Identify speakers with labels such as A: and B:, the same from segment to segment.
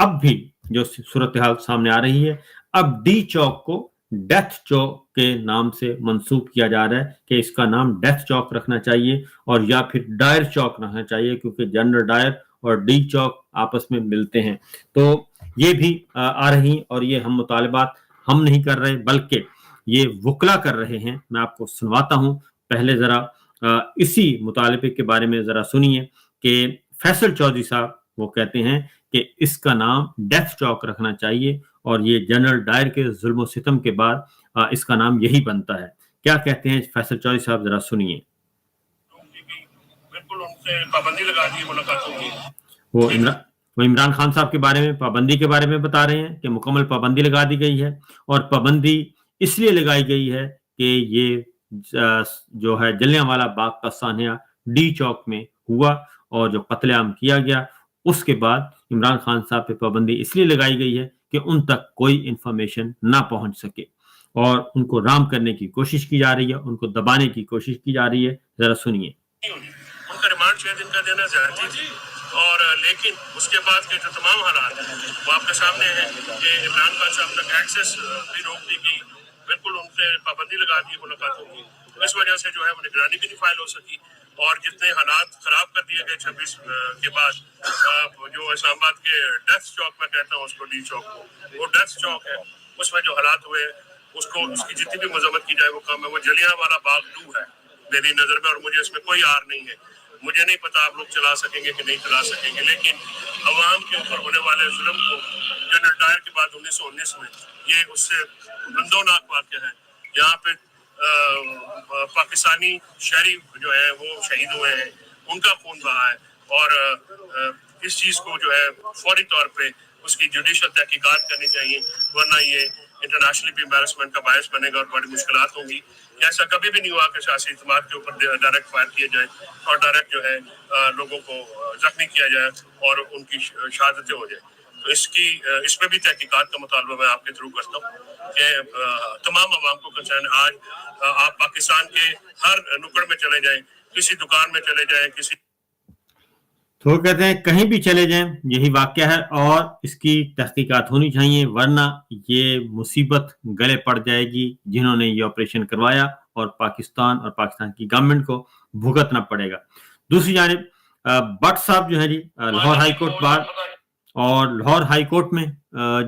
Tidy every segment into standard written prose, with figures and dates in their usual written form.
A: اب بھی جو صورتحال سامنے آ رہی ہے, اب ڈی چوک کو ڈیتھ چوک کے نام سے منسوب کیا جا رہا ہے کہ اس کا نام ڈیتھ چوک رکھنا چاہیے اور یا پھر ڈائر چوک رکھنا چاہیے, کیونکہ جنرل ڈائر اور ڈی چوک آپس میں ملتے ہیں. تو یہ بھی آ رہی, اور یہ ہم مطالبات ہم نہیں کر رہے بلکہ یہ وکلا کر رہے ہیں. میں آپ کو سنواتا ہوں, پہلے ذرا اسی مطالبے کے بارے میں ذرا سنیے کہ فیصل چودھری صاحب وہ کہتے ہیں کہ اس کا نام ڈیتھ چوک رکھنا چاہیے اور یہ جنرل ڈائر کے ظلم و ستم کے بعد اس کا نام یہی بنتا ہے. کیا کہتے ہیں فیصل چودھری صاحب, ذرا سنیے.
B: بالکل ان سے پابندی لگا دی ملاقاتوں کی.
A: وہ عمران خان صاحب کے بارے میں پابندی کے بارے میں بتا رہے ہیں کہ مکمل پابندی لگا دی گئی ہے, اور پابندی اس لیے لگائی گئی ہے کہ یہ جو ہے جلیانوالہ باغ کا سانحہ ڈی چوک میں ہوا اور جو قتل عام کیا گیا, اس کے بعد عمران خان صاحب پہ پابندی اس لیے لگائی گئی ہے کہ ان تک کوئی انفارمیشن نہ پہنچ سکے اور ان کو رام کرنے کی کوشش کی جا رہی ہے, ان کو دبانے کی کوشش کی جا رہی ہے. ذرا سنیے.
B: ان کا ریمانڈ 6 دن کا دینا زیادتی تھی, اور لیکن اس کے بعد کے جو تمام حالات ہیں وہ آپ کے سامنے ہیں کہ عمران خان صاحب تک ایکسیس بھی روک دی گئی, بالکل ان سے پابندی لگا دی ملاقاتوں کی. اس وجہ سے جو ہے وہ نگرانی بھی نہیں فائل ہو سکی, اور جتنے حالات خراب کر دیے گئے 26 کے بعد, جو اسلام آباد کے ڈیتھ چوک میں کہتا ہوں اس کو ڈی چوک کو, وہ ڈیتھ چوک ہے, اس میں جو حالات ہوئے اس کو اس کی جتنی بھی مذمت کی جائے وہ کم ہے. وہ جلیانوالہ باغ 2 ہے میری نظر میں, اور مجھے اس میں کوئی آر نہیں ہے. مجھے نہیں پتا آپ لوگ چلا سکیں گے کہ نہیں چلا سکیں گے, لیکن عوام کے اوپر ہونے والے ظلم کو جنرل ڈائر کے بعد 1919 میں یہ اس سے اندوناک واقعہ ہے. یہاں پہ پاکستانی شہری جو ہیں وہ شہید ہوئے ہیں, ان کا خون بہا ہے, اور اس چیز کو جو ہے فوری طور پہ اس کی جوڈیشل تحقیقات کرنی چاہیے, ورنہ یہ انٹرنیشنلی بھی امبیرسمنٹ کا باعث بنے گا اور بڑی مشکلات ہوں گی. ایسا کبھی بھی نہیں ہوا کہ سیاسی اعتماد کے اوپر ڈائریکٹ فائر کیے جائیں اور ڈائریکٹ جو ہے لوگوں کو زخمی کیا جائے اور ان کی شہادتیں ہو جائیں. تو اس میں بھی تحقیقات کا مطالبہ میں آپ کے تھرو کرتا ہوں کہ تمام عوام کو کنسرن. آج آپ پاکستان کے ہر نکڑ میں چلے جائیں, کسی دکان میں چلے جائیں, کسی
A: تو کہتے ہیں کہیں بھی چلے جائیں یہی واقعہ ہے, اور اس کی تحقیقات ہونی چاہیے, ورنہ یہ مصیبت گلے پڑ جائے گی جنہوں نے یہ آپریشن کروایا, اور پاکستان اور پاکستان کی گورنمنٹ کو بھگتنا پڑے گا. دوسری جانب بٹ صاحب جو ہے جی لاہور ہائی کورٹ بار, اور لاہور ہائی کورٹ میں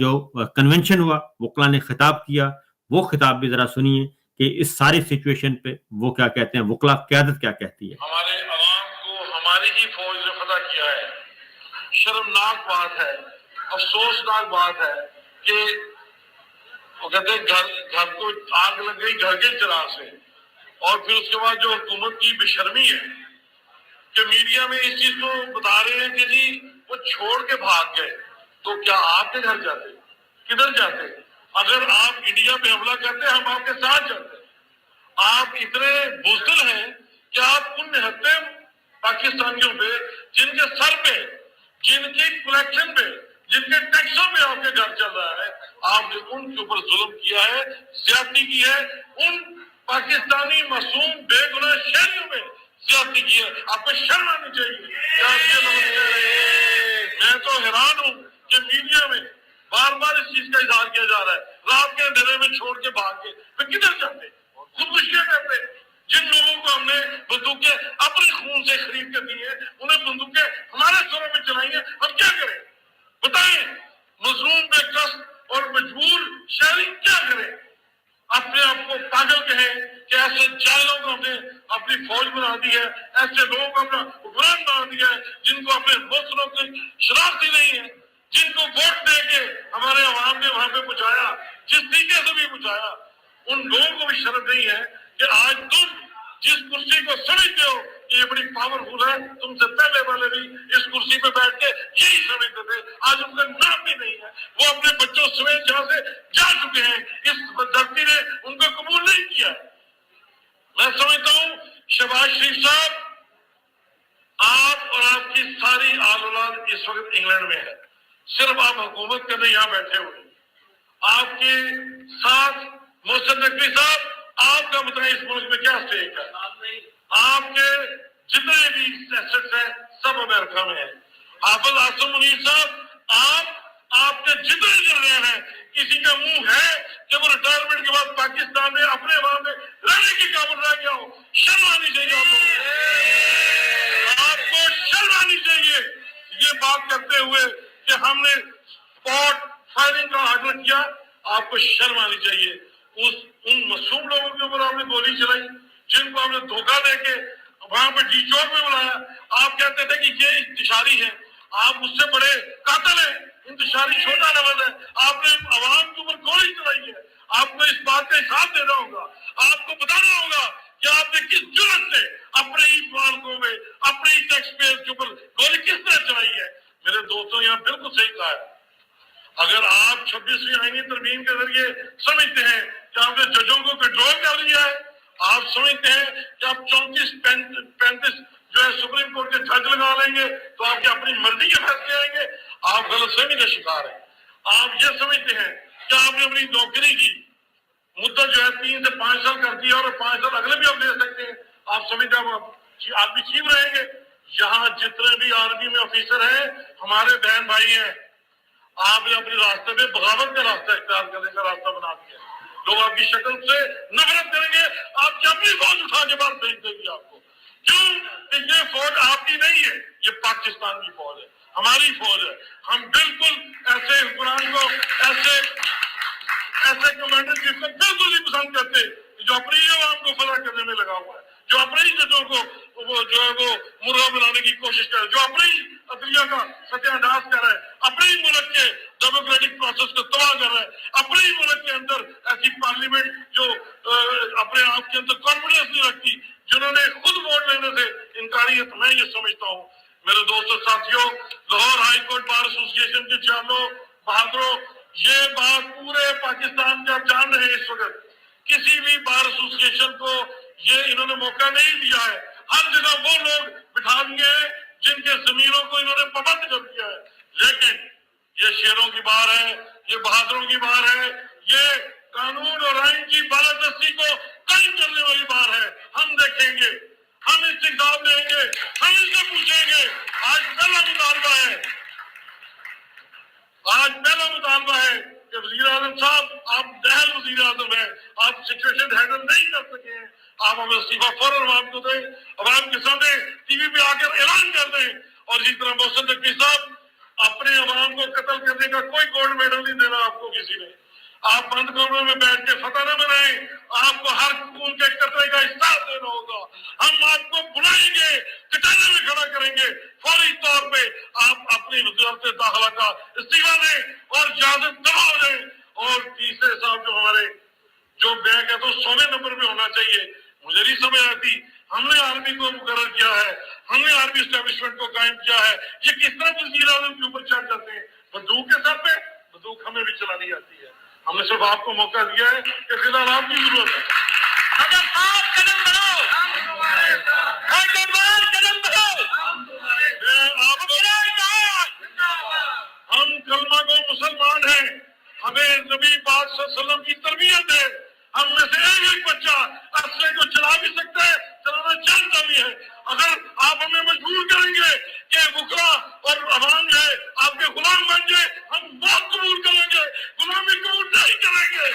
A: جو کنونشن ہوا وکلا نے خطاب کیا, وہ خطاب بھی ذرا سنیے کہ اس ساری سچویشن پہ وہ کیا کہتے ہیں, وکلا قیادت کیا کہتی ہے.
C: ہمارے عوام کو ہماری ہی فوج نے فتح کیا ہے. شرمناک بات ہے, افسوسناک بات ہے کہ وہ کہتے ہیں گھر کو آگ لگ گئی گھر کے چراغ سے, اور پھر اس کے بعد جو حکومت کی بے شرمی ہے کہ میڈیا میں اس چیز کو بتا رہے ہیں کہ جی وہ چھوڑ کے بھاگ گئے. تو کیا آپ کے گھر جاتے, کدھر جاتے؟ اگر آپ انڈیا پہ حملہ کرتے ہم آپ کے ساتھ جاتے. آپ اتنے بزدل ہیں کہ آپ ان نہتے پاکستانیوں پہ جن کے سر پہ, جن کی کلیکشن پہ, جن کے ٹیکسوں پہ آپ کے گھر چل رہا ہے, آپ نے ان کے اوپر ظلم کیا ہے, زیادتی کی ہے. ان پاکستانی معصوم بے گناہ شہریوں میں زیادتی کی ہے. آپ کو شرم آنی چاہیے. میں تو حیران ہوں کہ میڈیا میں بار بار اس چیز کا اظہار کیا جا رہا ہے. رات کے اندھیرے میں چھوڑ کے بھاگ کے پھر کدھر جاتے, خودکشیاں کرتے. جن لوگوں کو ہم نے بندوقیں اپنے خون سے خرید کر دی ہیں, انہیں بندوقیں ہمارے سروں میں چلائی ہیں, ہم کیا کریں بتائیں؟ مظلوم بے کس اور مجبور شہری کیا کریں؟ اپنے آپ کو پاگل کہیں کہ ایسے جاہلوں کو ہم نے اپنی فوج بنا دی ہے, ایسے لوگوں کو اپنا حکمران بنا دیا ہے جن کو اپنے مسلوں کی شناخت ہی نہیں ہے, جن کو ووٹ دے کے ہمارے عوام نے وہاں پہ پہنچایا جس طریقے سے بھی پہنچایا. ان لوگوں کو بھی شرم نہیں ہے کہ آج تم جس کرسی کو سمجھتے ہو کہ یہ بڑی پاورفل ہے, تم سے پہلے والے بھی اس کرسی پہ بیٹھ کے یہی سمجھتے تھے, آج ان کا نام بھی نہیں ہے. وہ اپنے بچوں سمیت جہاں سے جا چکے ہیں, اس دھرتی نے ان کو قبول نہیں کیا. میں سمجھتا ہوں شہباز شریف صاحب, آپ اور آپ کی ساری آل اولاد اس وقت انگلینڈ میں ہے, صرف آپ حکومت کرنے یہاں بیٹھے ہوئے. آپ کے ساتھ محسن نقوی صاحب, آپ کا بتائیں اس ملک میں کیا اسٹیک ہے؟ آپ کے جتنے بھی ایسٹس ہیں سب امریکہ میں ہیں. حافظ عاصم منیر صاحب, जितने चल रहे हैं, किसी का मुंह है कि वो रिटायरमेंट के बाद पाकिस्तान में अपने वहां में रहने की काबिल रह गया हो? शर्म आनी चाहिए आपको शर्म आनी चाहिए ये बात करते हुए कि हमने स्पॉट फायरिंग का ऑर्डर किया। आपको शर्म आनी चाहिए। उन मासूम लोगों के ऊपर आपने गोली चलाई, जिनको आपने धोखा देके वहां पे डी चौक में बुलाया। आप कहते थे कि ये इंतशारी है, आप उससे बड़े कातिल हैं। इंतशारी छोटा लफ्ज है, आपने आवाम के ऊपर गोली चलाई है। आपको इस बात का हिसाब देना होगा, आपको बताना होगा कि आपने किस जुर्रत से अपने ही मालिकों में, अपने ही टैक्स पेयर के ऊपर गोली किस तरह चलाई है। मेरे दोस्तों, यहाँ बिल्कुल सही कहा है। अगर आप 26वीं आईनी तरमीम के जरिए समझते हैं कि आपने जजों को कंट्रोल कर लिया है, आप समझते हैं कि आप 34-35 जो है सुप्रीम कोर्ट के जज लगा लेंगे तो आपकी अपनी मर्जी के फैसले आएंगे, आप गलतफहमी का शिकार हैं। आप ये समझते हैं कि आपने अपनी नौकरी की मुद्दत जो है 3 से 5 साल कर दिया और 5 साल अगले भी आप ले सकते हैं। आप समझते हैं आप भी चीफ रहेंगे। यहाँ जितने भी आर्मी में ऑफिसर हैं, हमारे बहन भाई हैं। आपने अपने रास्ते में बगावत का रास्ता इख्तियार करने का रास्ता बना दिया। लोग आपकी शक्ल से नफरत करेंगे, आपकी अपनी फौज उठा के बाहर फेंक देगी आपको। क्यों? कि ये फौज आपकी नहीं है, ये पाकिस्तान की फौज है, हमारी फौज है। हम बिल्कुल ऐसे हुक्मरान को, ऐसे कमांडर चीफ को बिल्कुल नहीं पसंद करते जो अपनी आवाम को फला करने में लगा हुआ है, जो अपने ही जजों को जो है वो मुर्गा बनाने की कोशिश कर रहा है, जो अपने ही अदलिया का सत्यानाश कर रहा है, अपने ही मुल्क के डेमोक्रेटिक प्रोसेस को तबाह कर रहा है, अपने ही मुल्क के अंदर ऐसी पार्लियामेंट जो अपने आप के अंदर कॉन्फिडेंस नहीं रखती, जिन्होंने खुद वोट लेने से इनकारी है। तो मैं ये समझता हूँ मेरे दोस्तों साथियों, लाहौर हाईकोर्ट बार एसोसिएशन के चालों बहादुरों, ये बात पूरे पाकिस्तान के आप जान रहे हैं। इस वक्त किसी भी बार एसोसिएशन को ये इन्होंने मौका नहीं दिया है। हर जगह वो लोग बिठा दिए हैं जिनके जमीनों को इन्होंने पाबंद कर दिया है। लेकिन ये शेरों की बार है, ये बहादुरों की बार है, ये कानून और आइन की बालादस्ती को कायम करने वाली बार है। हम देखेंगे, हम इससे हिसाब लेंगे, हम इससे पूछेंगे। आज पहला मुतालबा है, आज पहला मुतालबा है कि वजीर आजम साहब, आप दहल वजीर आजम हैं, आप सिचुएशन हैंडल नहीं कर सके हैं, आप हमें इस्तीफा फौरन अवाम को दें, अवाम के सामने टीवी पे आकर ऐलान कर दें। और इसी तरह मोहसिन नकवी साहब, अपने अवाम को कत्ल करने का कोई गोल्ड मेडल नहीं देना आपको किसी ने। आप बंद कमरों में बैठ के फतह न बनाएं, आपको हर खून के कतरे का हिसाब देना होगा। हम आपको बुलाएंगे, कटहरे में खड़ा करेंगे, फौरी तौर पे आप अपनी वज़ारत दाखिला का इस्तीफा दें और इजाजत दबाव दें। और तीसरे साहब जो हमारे जो बैंक है तो 100वें नंबर पे होना चाहिए। मुझे नहीं समझ आती, हमने आर्मी को मुकर्रर किया है, हमने आर्मी एस्टेब्लिशमेंट को कायम किया है, ये किस तरह वज़ीर आज़म के ऊपर चढ़ जाते हैं बंदूक के सर पे? बंदूक हमें भी चलानी आती है। हमने सिर्फ आपको मौका दिया है कि फिलहाल आपकी जरूरत है।
D: अगर आप कदम बढ़ाओ, कदम बढ़ाओ,
C: हम कलमा को मुसलमान हैं, हमें नबी पाक सल्लल्लाहु अलैहि वसल्लम की तरबियत है। हम में से एक बच्चा असले को चला भी सकता है, चलाना जानता भी है। अगर आप हमें मजबूर करेंगे कि बुकरा और अवाम है आपके गुलाम बन जाए, हम मौत कबूल करेंगे, गुलामी कबूल नहीं करेंगे।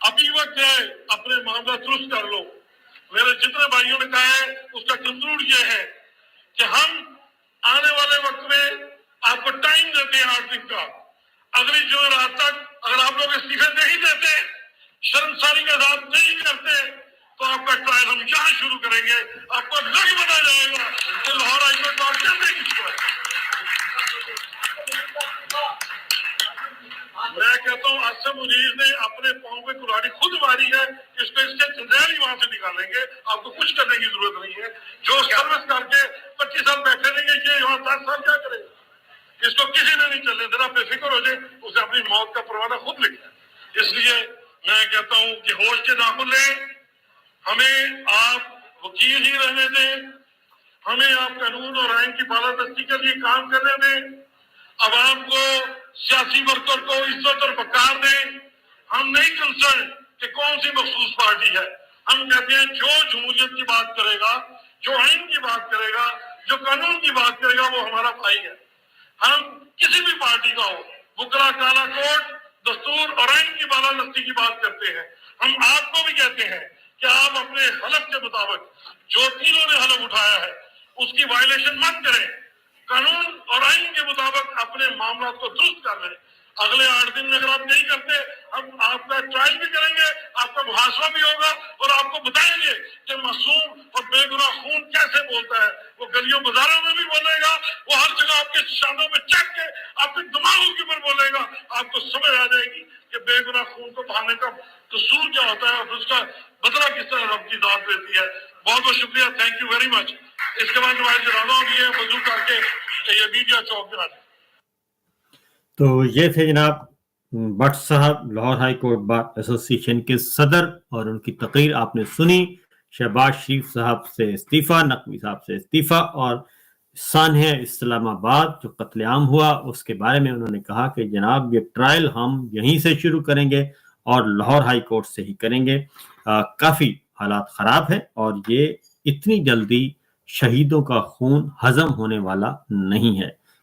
C: अभी वक्त है, अपने मामला दुरुस्त कर लो। मेरे जितने भाइयों ने कहा है उसका कंक्लूड ये है कि हम आने वाले वक्त में आपको टाइम देते हैं 8 दिन का। अगली जुमेरात तक अगर आप लोग इस्तीफे नहीं देते, शर्मसारी का साथ नहीं करते, तो आपका ट्रायल हम यहाँ शुरू करेंगे। आपको लग बना जाएगा कि लाहौर हाईकोर्ट बार करने किसको है। मैं कहता हूँ असम मुनीर ने अपने पाँव पे कुल्हाड़ी खुद मारी है, इसको इसके चंदेल ही वहां से निकालेंगे। आपको कुछ करने की जरूरत नहीं है। जो सर्विस करके 25 साल बैठे रहेंगे, ये यहाँ 10 साल क्या करेगा? इसको किसी ने नहीं चलने देना। बेफिक्र हो जाए, उसे अपनी मौत का परवाना खुद लिखना है। इसलिए मैं कहता हूँ कि होश के नाखुन लें, हमें आप वकील ही रहने दें, हमें आप कानून और आइन की बालादस्ती के लिए काम करने दें, अवाम को, सियासी वर्कर को इज्जत और वकार दें। हम नहीं कंसर्न कि कौन सी मखसूस पार्टी है। हम कहते हैं जो जमहूरियत की बात करेगा, जो आइन की बात करेगा, जो कानून की बात करेगा वो हमारा भाई है। हम किसी भी पार्टी का हो, बुकरा काला कोट, दस्तूर और आइन की बालादस्ती की बात करते हैं। हम आपको भी कहते हैं कि आप अपने हलफ के मुताबिक जो तीनों ने हलफ उठाया है उसकी वायलेशन मत करें, कानून और आइन के मुताबिक अपने मामला को दुरुस्त कर लें। अगले 8 दिन में अगर आप नहीं करते, हम आपका ट्रायल भी करेंगे, आपका मुहासवा भी होगा और आपको बताएंगे कि मासूम और बेगुनाह खून कैसे बोलता है। वो गलियों बाजारों में भी बोलेगा, वो हर जगह आपके शानों में चढ़ के आपके दिमागों के ऊपर बोलेगा। आपको समझ आ जाएगी कि बेगुनाह खून को बहाने का कसूर क्या होता है और उसका बदला किस तरह रब की दात देती है। बहुत बहुत शुक्रिया, थैंक यू वेरी मच। इसके बाद हमारे जनाजा भी है वजू करके ये मीडिया चौक बना।
A: तो ये थे जनाब भट्ट साहब, Lahore high court bar association के सदर, और उनकी तकरीर आपने सुनी। शहबाज शरीफ साहब से इस्तीफा, नकवी साहब से इस्तीफा, और सान्हे इस्लामाबाद जो कत्लेआम हुआ उसके बारे में उन्होंने कहा कि जनाब ये ट्रायल हम यहीं से शुरू करेंगे और लाहौर हाई कोर्ट से ही करेंगे। काफ़ी हालात ख़राब है और ये इतनी जल्दी शहीदों का खून हजम होने वाला नहीं है।